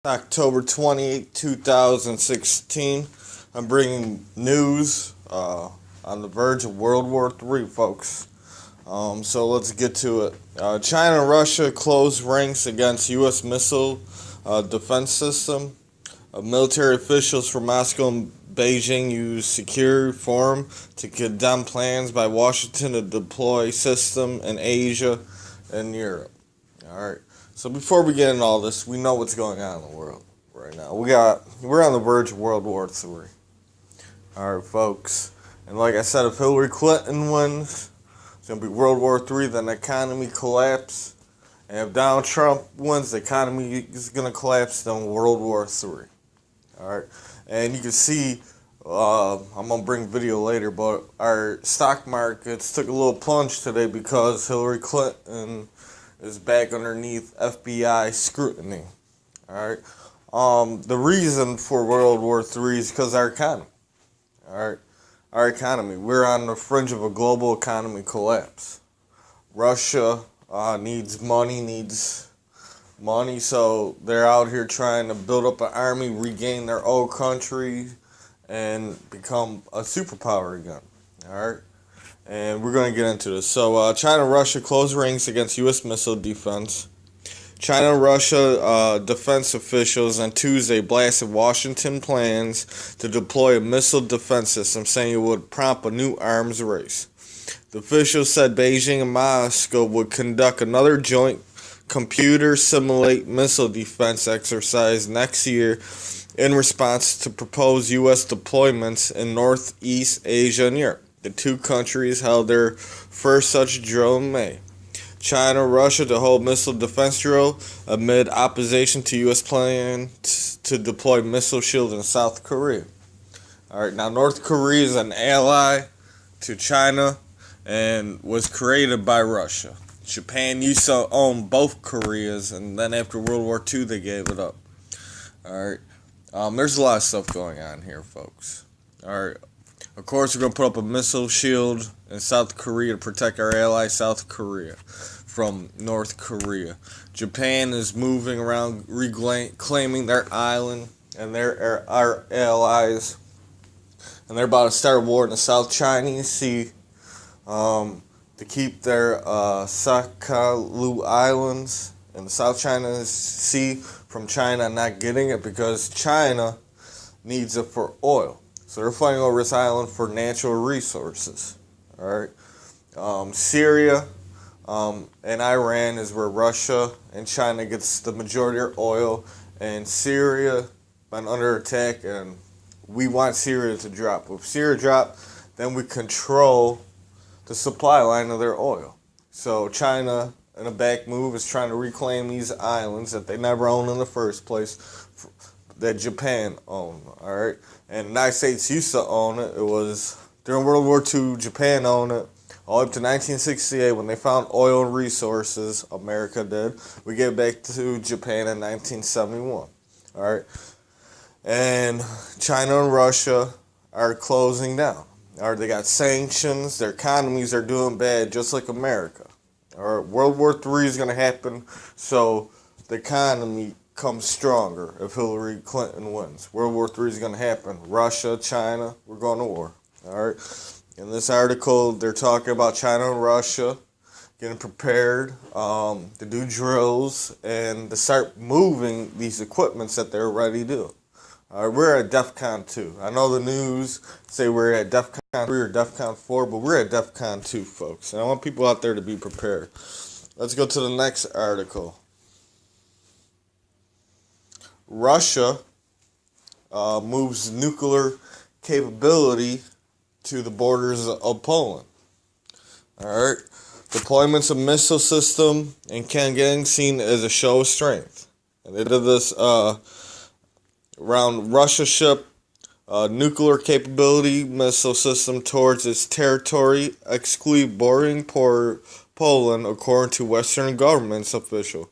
October 28, 2016. I'm bringing news on the verge of World War III, folks. So let's get to it. China and Russia close ranks against U.S. missile defense system. Military officials from Moscow and Beijing use secure forum to condemn plans by Washington to deploy system in Asia and Europe. All right. So before we get into all this, we know what's going on in the world right now. We're on the verge of World War III. All right, folks. And like I said, if Hillary Clinton wins, it's gonna be World War III. Then the economy collapse, and if Donald Trump wins, the economy is gonna collapse. Then World War III. All right. And you can see, I'm gonna bring video later, but our stock markets took a little plunge today because Hillary Clinton is back underneath FBI scrutiny. All right. The reason for World War III is because our economy. All right. Our economy. We're on the fringe of a global economy collapse. Russia needs money, so they're out here trying to build up an army, regain their old country, and become a superpower again. All right. And we're going to get into this. So, China and Russia close ranks against U.S. missile defense. China and Russia defense officials on Tuesday blasted Washington plans to deploy a missile defense system, saying it would prompt a new arms race. The officials said Beijing and Moscow would conduct another joint computer simulate missile defense exercise next year in response to proposed U.S. deployments in Northeast Asia and Europe. The two countries held their first such drill in May. China and Russia to hold missile defense drill amid opposition to U.S. plan to deploy missile shield in South Korea. All right, now North Korea is an ally to China and was created by Russia. Japan used to own both Koreas, and then after World War II, they gave it up. All right, there's a lot of stuff going on here, folks. All right. Of course, we're going to put up a missile shield in South Korea to protect our ally South Korea from North Korea. Japan is moving around, reclaiming their island, and they're our allies. And they're about to start a war in the South Chinese Sea to keep their Sakhalin Islands in the South China Sea from China not getting it because China needs it for oil. So they're fighting over this island for natural resources. All right. Syria and Iran is where Russia and China gets the majority of their oil. And Syria been under attack, and we want Syria to drop. If Syria drop, then we control the supply line of their oil. So China, in a back move, is trying to reclaim these islands that they never owned in the first place, that Japan owned. All right. And the United States used to own it. It was during World War II, Japan owned it. All up to 1968 when they found oil and resources, America did. We gave it back to Japan in 1971. All right. And China and Russia are closing down. All right, they got sanctions. Their economies are doing bad, just like America. All right, World War III is going to happen, so the economy comes stronger if Hillary Clinton wins. World War III is going to happen. Russia, China, we're going to war. All right. In this article, they're talking about China and Russia getting prepared to do drills and to start moving these equipments that they're already doing. All right, we're at DEFCON 2. I know the news say we're at DEFCON 3 or DEFCON 4, but we're at DEFCON 2, folks. And I want people out there to be prepared. Let's go to the next article. Russia moves nuclear capability to the borders of Poland. All right. Deployments of missile system and getting seen as a show of strength. And they did this around Russia ship nuclear capability missile system towards its territory, exclude bordering Poland, according to Western governments official,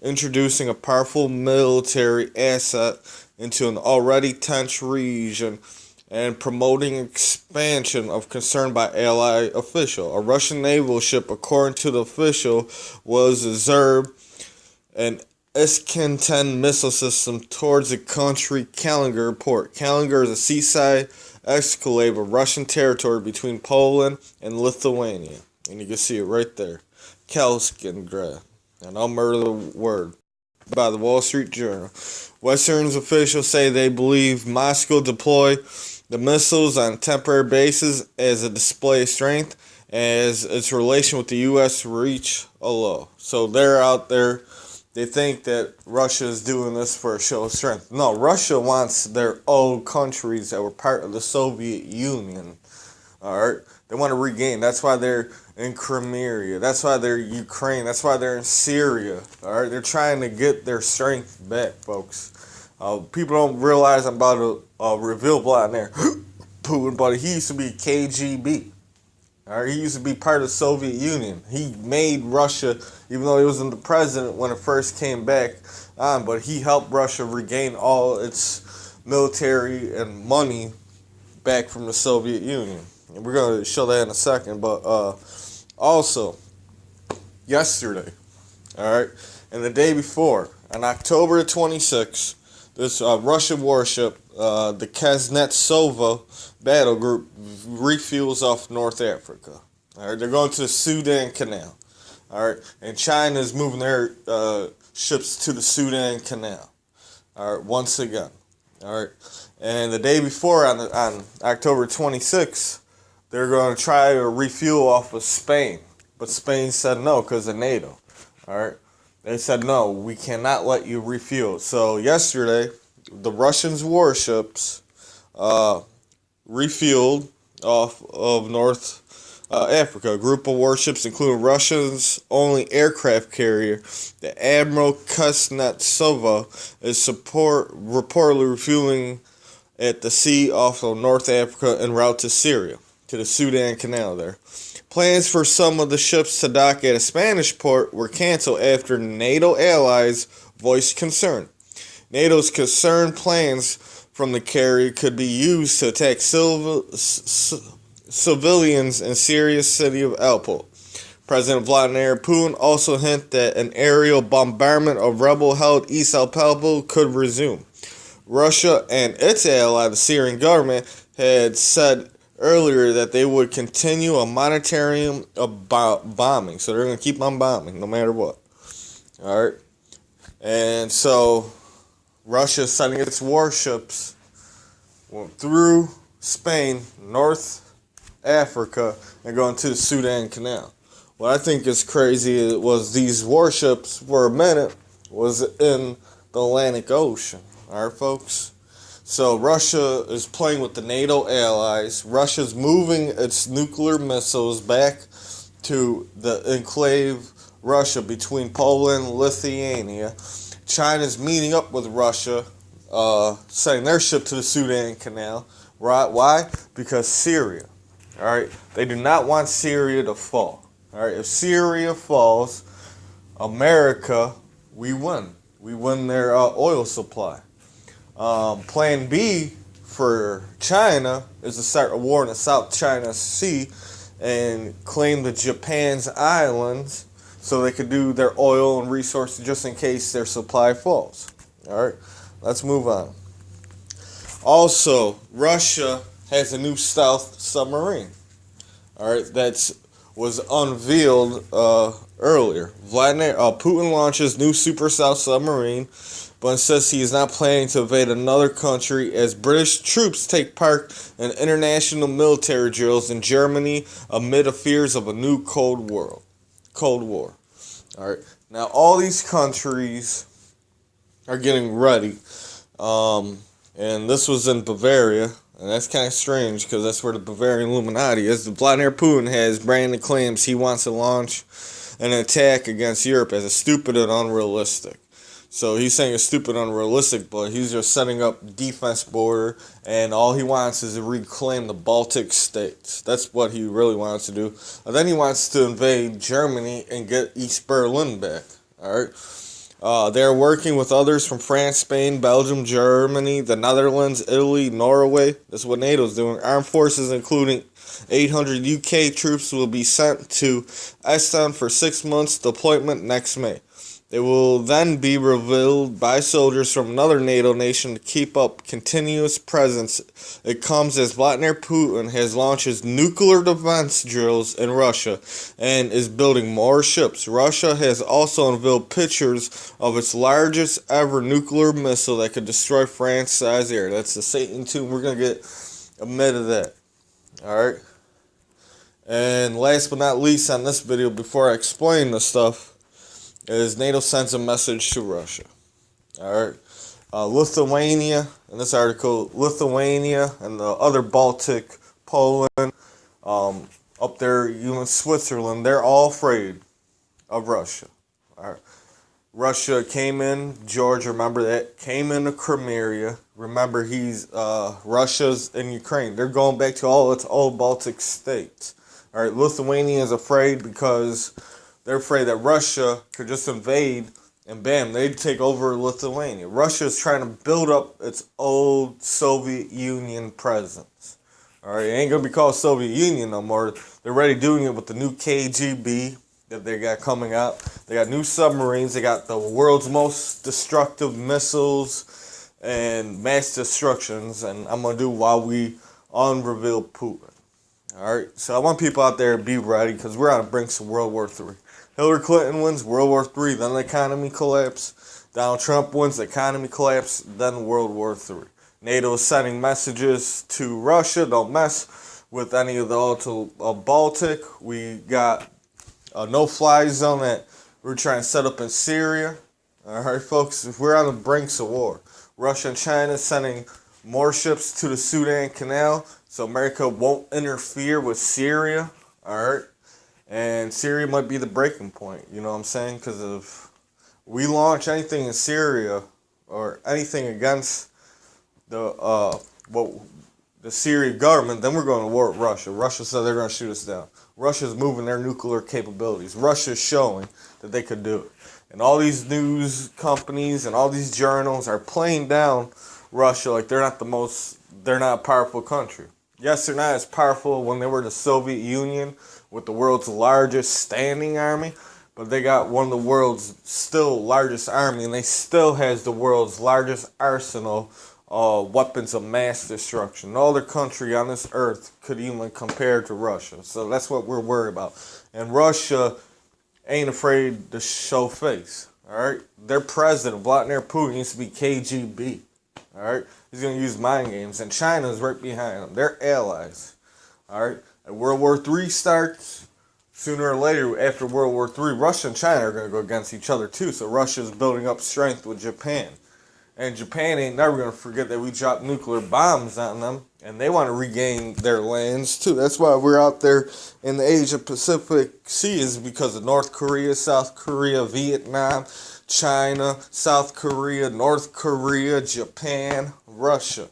introducing a powerful military asset into an already tense region and promoting expansion of concern by ally official. A Russian naval ship, according to the official, was observed and Iskander missile system towards the country Kaliningrad port. Kaliningrad is a seaside exclave of Russian territory between Poland and Lithuania. And you can see it right there. Kaliningrad. And I'll murder the word. By the Wall Street Journal. Western officials say they believe Moscow deployed the missiles on a temporary basis as a display of strength as its relation with the U.S. reach a low. So they're out there. They think that Russia is doing this for a show of strength. No, Russia wants their old countries that were part of the Soviet Union. Alright? They want to regain. That's why they're in Crimea. That's why they're in Ukraine. That's why they're in Syria. Alright? They're trying to get their strength back, folks. People don't realize I'm about to reveal blind there. Putin, but he used to be KGB. Alright? He used to be part of the Soviet Union. He made Russia, even though he wasn't the president when it first came back on, but he helped Russia regain all its military and money back from the Soviet Union. And we're going to show that in a second. But also, yesterday, alright, and the day before, on October 26th, this Russian warship, the Kuznetsova battle group, refuels off North Africa. Alright, they're going to the Sudan Canal. Alright, and China is moving their ships to the Sudan Canal. Alright, once again. Alright, and the day before, on October 26th, they're going to try to refuel off of Spain. But Spain said no because of Nato. Alright, they said no, we cannot let you refuel. So yesterday, the Russians' warships refueled off of North Africa. A group of warships, including Russia's only aircraft carrier, the Admiral Kuznetsova, is reportedly refueling at the sea off of North Africa en route to Syria, to the Sudan Canal there. Plans for some of the ships to dock at a Spanish port were canceled after NATO allies voiced concern. NATO's concerned plans from the carrier could be used to attack civilians in Syria's city of Aleppo. President Vladimir Putin also hinted that an aerial bombardment of rebel-held East Aleppo could resume. Russia and its ally, the Syrian government, had said earlier that they would continue a moratorium of bombing. So they're going to keep on bombing no matter what. Alright? And so Russia is sending its warships through Spain, North Africa, and going to the Sudan Canal. What I think is crazy was these warships, for a minute, was in the Atlantic Ocean. Alright, folks? So Russia is playing with the NATO allies. Russia's moving its nuclear missiles back to the enclave Russia between Poland and Lithuania. China's meeting up with Russia, sending their ship to the Sudan Canal. Right? Why? Because Syria. Alright? They do not want Syria to fall. Alright? If Syria falls, America, we win. We win their oil supply. Plan B for China is to start a war in the South China Sea and claim the Japan's islands so they could do their oil and resources just in case their supply falls. Alright, let's move on. Also, Russia has a new stealth submarine. Alright, that was unveiled earlier. Putin launches new super stealth submarine, but insists he is not planning to invade another country as British troops take part in international military drills in Germany amid the fears of a new Cold War. Alright, now all these countries are getting ready, and this was in Bavaria, and that's kind of strange because that's where the Bavarian Illuminati is. Vladimir Putin has branded claims he wants to launch an attack against Europe as a stupid and unrealistic. So he's saying it's stupid and unrealistic, but he's just setting up defense border, and all he wants is to reclaim the Baltic states. That's what he really wants to do. And then he wants to invade Germany and get East Berlin back. Alright? They're working with others from France, Spain, Belgium, Germany, the Netherlands, Italy, Norway. That's what NATO's doing. Armed forces, including 800 UK troops, will be sent to Estonia for 6 months deployment next May. They will then be revealed by soldiers from another NATO nation to keep up continuous presence. It comes as Vladimir Putin has launched his nuclear defense drills in Russia and is building more ships. Russia has also unveiled pictures of its largest ever nuclear missile that could destroy France-sized area. That's the Satan II. We're going to get a minute of that. Alright? And last but not least on this video, before I explain the stuff, is NATO sends a message to Russia. Alright. Lithuania, in this article, Lithuania and the other Baltic, Poland, up there, even Switzerland, they're all afraid of Russia. Alright. Russia came in, Georgia, remember that, came into Crimea. Remember, Russia's in Ukraine. They're going back to all its old Baltic states. Alright, Lithuania is afraid because they're afraid that Russia could just invade and bam, they'd take over Lithuania. Russia is trying to build up its old Soviet Union presence. Alright, it ain't going to be called Soviet Union no more. They're already doing it with the new KGB that they got coming out. They got new submarines. They got the world's most destructive missiles and mass destructions. And I'm going to do while we unreveal Putin. Alright, so I want people out there to be ready because we're on the brink of World War III. Hillary Clinton wins, World War III, then the economy collapse. Donald Trump wins, the economy collapse, then World War III. NATO is sending messages to Russia, don't mess with any of the Baltic. We got a no-fly zone that we're trying to set up in Syria. Alright, folks, we're on the brinks of war. Russia and China sending more ships to the Sudan Canal so America won't interfere with Syria. Alright. And Syria might be the breaking point, you know what I'm saying? Because if we launch anything in Syria or anything against the Syrian government, then we're going to war with Russia. Russia said they're going to shoot us down. Russia's moving their nuclear capabilities. Russia's showing that they could do it. And all these news companies and all these journals are playing down Russia like they're not a powerful country. Yes, they're not as powerful when they were the Soviet Union with the world's largest standing army, but they got one of the world's still largest army, and they still has the world's largest arsenal of weapons of mass destruction. No other country on this earth could even compare to Russia. So that's what we're worried about. And Russia ain't afraid to show face. Alright? Their president, Vladimir Putin, used to be KGB. Alright? He's going to use mind games. And China's right behind them. They're allies. Alright? And World War III starts. Sooner or later, after World War III, Russia and China are going to go against each other too. So Russia's building up strength with Japan. And Japan ain't never going to forget that we dropped nuclear bombs on them. And they want to regain their lands too. That's why we're out there in the Asia-Pacific Sea, is because of North Korea, South Korea, Vietnam, China, South Korea, North Korea, Japan, Russia.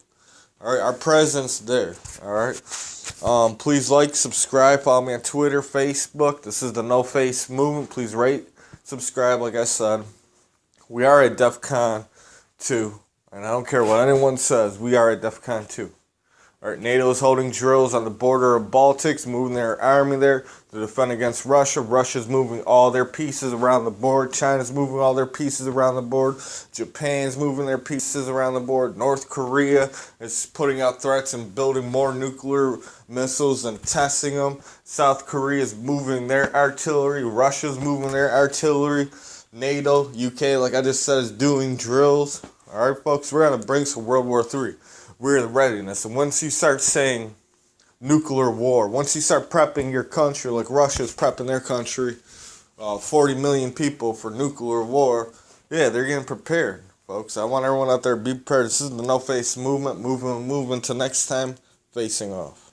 Alright, our presence there. Alright. Please like, subscribe, follow me on Twitter, Facebook. This is the No Face Movement. Please rate, subscribe, like I said. We are at DEFCON 2. And I don't care what anyone says, we are at DEFCON 2. Alright, NATO is holding drills on the border of Baltics, moving their army there to defend against Russia. Russia's moving all their pieces around the board. China's moving all their pieces around the board. Japan's moving their pieces around the board. North Korea is putting out threats and building more nuclear missiles and testing them. South Korea is moving their artillery. Russia's moving their artillery. NATO, UK, like I just said, is doing drills. Alright, folks, we're on the brink of World War III. We're in readiness. And once you start saying nuclear war, once you start prepping your country like Russia's prepping their country, 40 million people for nuclear war, yeah, they're getting prepared, folks. I want everyone out there to be prepared. This is the No Face Movement. Moving to next time, facing off.